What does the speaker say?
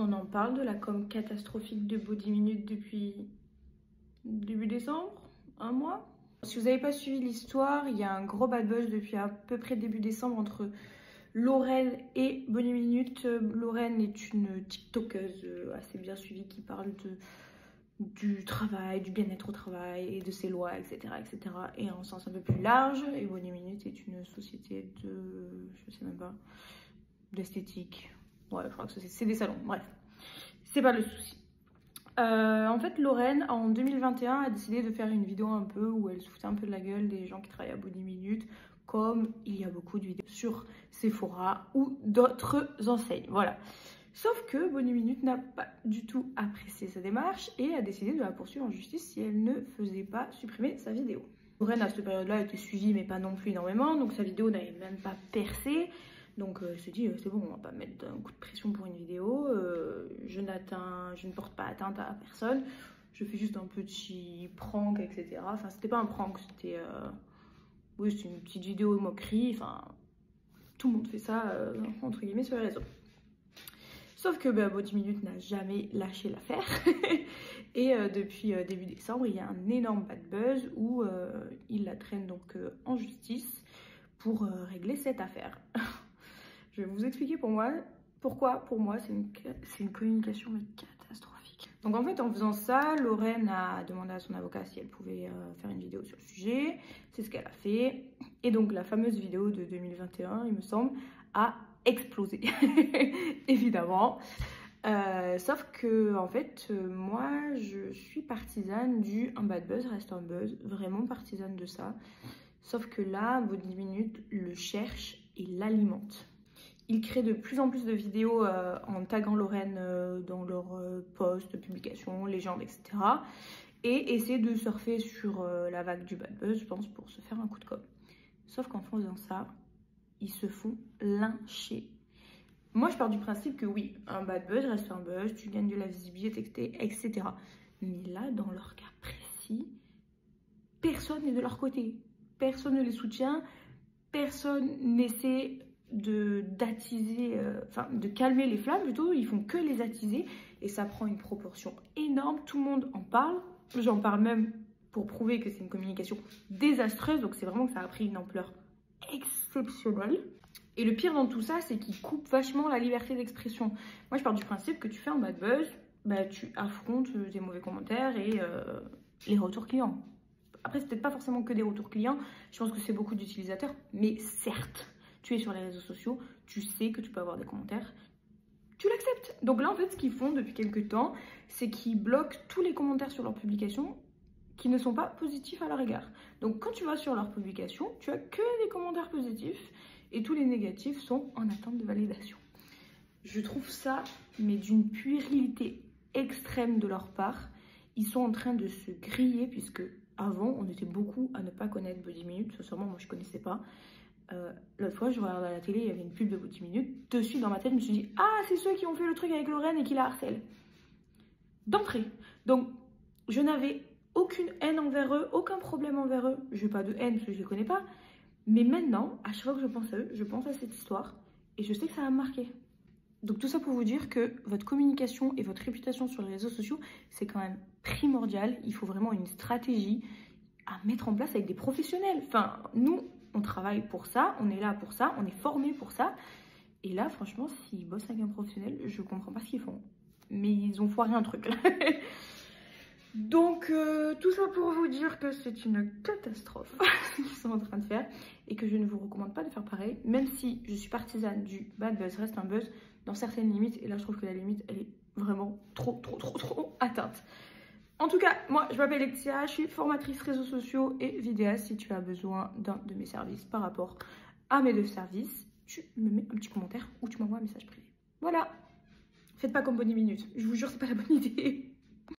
On en parle de la com catastrophique de Body Minute depuis début décembre, un mois. Si vous n'avez pas suivi l'histoire, il y a un gros bad buzz depuis à peu près début décembre entre Lorraine et Body Minute. Lorraine est une TikTokeuse assez bien suivie qui parle du travail, du bien-être au travail et de ses lois, etc., etc. Et en sens un peu plus large. Et Body Minute est une société de, je sais même pas, d'esthétique. Ouais, je crois que c'est des salons. Bref, c'est pas le souci. En fait, Lorraine, en 2021, a décidé de faire une vidéo un peu où elle se foutait un peu de la gueule des gens qui travaillent à Body Minute, comme il y a beaucoup de vidéos sur Sephora ou d'autres enseignes. Voilà. Sauf que Body Minute n'a pas du tout apprécié sa démarche et a décidé de la poursuivre en justice si elle ne faisait pas supprimer sa vidéo. Lorraine, à cette période-là, a été suivie, mais pas non plus énormément, donc sa vidéo n'avait même pas percé. Donc elle se dit, c'est bon, on va pas mettre un coup de pression pour une vidéo, je ne porte pas atteinte à personne, je fais juste un petit prank, etc. Enfin, c'était pas un prank, c'était oui, c'était une petite vidéo moquerie, enfin, tout le monde fait ça, entre guillemets, sur les réseaux. Sauf que Body Minute n'a jamais lâché l'affaire. Et depuis début décembre, il y a un énorme bad buzz où il la traîne donc en justice pour régler cette affaire. Je vais vous expliquer pourquoi pour moi c'est une communication mais catastrophique. Donc en fait, en faisant ça, Lorraine a demandé à son avocat si elle pouvait faire une vidéo sur le sujet. C'est ce qu'elle a fait. Et donc la fameuse vidéo de 2021, il me semble, a explosé. Évidemment. Sauf que en fait, moi je suis partisane du un bad buzz reste un buzz, vraiment partisane de ça. Sauf que là, Body Minute le cherche et l'alimente. Ils créent de plus en plus de vidéos en taguant Lorraine dans leurs posts, publications, légendes, etc. Et essaient de surfer sur la vague du bad buzz, je pense, pour se faire un coup de com'. Sauf qu'en faisant ça, ils se font lyncher. Moi, je pars du principe que oui, un bad buzz reste un buzz, tu gagnes de la visibilité, etc. Mais là, dans leur cas précis, personne n'est de leur côté. Personne ne les soutient, personne n'essaie d'attiser, de calmer les flammes plutôt, ils font que les attiser et ça prend une proportion énorme, tout le monde en parle, j'en parle même pour prouver que c'est une communication désastreuse, donc c'est vraiment que ça a pris une ampleur exceptionnelle. Et le pire dans tout ça, c'est qu'ils coupent vachement la liberté d'expression. Moi je pars du principe que tu fais un bad buzz, tu affrontes des mauvais commentaires et les retours clients. Après c'est peut-être pas forcément que des retours clients, je pense que c'est beaucoup d'utilisateurs, mais certes, tu es sur les réseaux sociaux, tu sais que tu peux avoir des commentaires, tu l'acceptes. Donc là, en fait, ce qu'ils font depuis quelques temps, c'est qu'ils bloquent tous les commentaires sur leurs publications qui ne sont pas positifs à leur égard. Donc quand tu vas sur leurs publications, tu as que des commentaires positifs et tous les négatifs sont en attente de validation. Je trouve ça, mais d'une puérilité extrême de leur part. Ils sont en train de se griller puisque avant, on était beaucoup à ne pas connaître Body Minute. Sincèrement, moi, je ne connaissais pas. L'autre fois, je regardais à la télé, il y avait une pub de Body Minute. Dessus, dans ma tête, je me suis dit, ah, c'est ceux qui ont fait le truc avec Lorraine et qui la harcèlent. D'entrée. Donc, je n'avais aucune haine envers eux, aucun problème envers eux. Je n'ai pas de haine parce que je ne les connais pas. Mais maintenant, à chaque fois que je pense à eux, je pense à cette histoire. Et je sais que ça va me marquer. Donc, tout ça pour vous dire que votre communication et votre réputation sur les réseaux sociaux, c'est quand même primordial. Il faut vraiment une stratégie à mettre en place avec des professionnels. Enfin, nous, on travaille pour ça, on est là pour ça, on est formé pour ça. Et là, franchement, s'ils bossent avec un professionnel, je comprends pas ce qu'ils font. Mais ils ont foiré un truc. Donc, tout ça pour vous dire que c'est une catastrophe ce qu'ils sont en train de faire. Et que je ne vous recommande pas de faire pareil. Même si je suis partisane du bad buzz reste un buzz dans certaines limites. Et là, je trouve que la limite, elle est vraiment trop atteinte. En tout cas, moi, je m'appelle Lexia, je suis formatrice réseaux sociaux et vidéaste. Si tu as besoin d'un de mes services par rapport à mes deux services, tu me mets un petit commentaire ou tu m'envoies un message privé. Voilà. Faites pas comme Body Minute. Je vous jure, c'est pas la bonne idée.